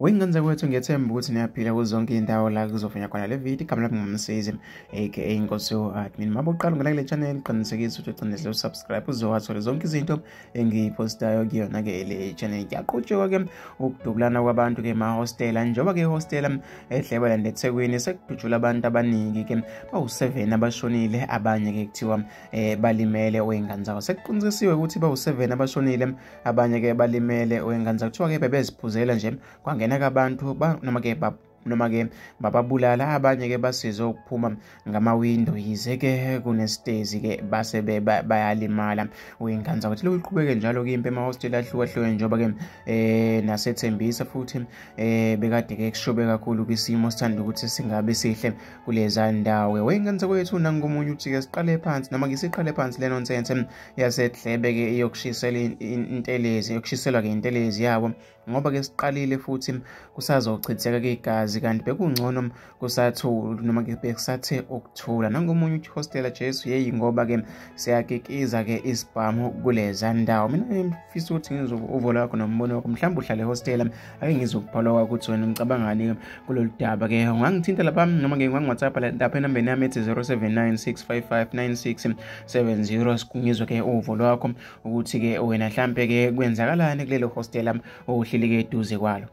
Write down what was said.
Wengenzeka kwethu ngiyethemba ukuthi niyaphila kuzonke indawo la kuzofanya khona le video. Igama lami ngumsizi aka Inkosi admin. Mabe uqala ngala kule channel qinisekisa ukuthi uqinile usubscribe uzowathola zonke izinto engiyipostayo kuyona ke le channel. Ngiyaqhutshwa ke ukudubulana kwabantu ke hostela njoba ke hostela eGlebelands ethekwini sekudutshula abantu abaningi ke bawu7 abashonile, abanye ke kuthiwa balimele oyingane zabo. Sekuqinisisiwe ukuthi bawu7 abashonile, abanye ke balimele oyingane zabo. Kuthiwa ke bebeziphuzela nje kwangena abantu noma ke bababulala, abanye ke basizo ukuphuma ngama-window yize ke kunestezi ke base bayalimala oyingane zabo. Lo iqhubeke njalo ke impi hostela ahlukahlukene njoba ke nasethembisa futhi bekade ke kushobe kakhulu kwisimo sithanda ukuthi singabe sihle kuleza ndawo. Oyingane zakwethu nangomunye uthi ke siqale phansi noma ke siqale phansi le nonsense yaseDlebe ke iyokushisela yokushiselwa ke intelezi yabo, ngoba ke siqalile futhi kusazochitheka ke igazi kanti bekungcono kusathu noma ke bekusathe ukuthula. Nangomunye uthi hostela Jesu yeyi ngoba ke siyakikiza ke isibhamu kuleza ndawo. Mina ngifisa ukuthi uvo lwakho nombono wakho, mhlawumbe uhlale hostela ake ngizokuphala kwakho ukuthi wena ngicabangani kulolu daba ke. Ungangithinta lapha noma ke ngiwhatsapp lapha enambeni yami ethi 0796559670 ngizwe ke uvo lwakho ukuthi ke wena mhlambe ke kwenzakalani kulelo hostela ohleli ke eduze kwalo.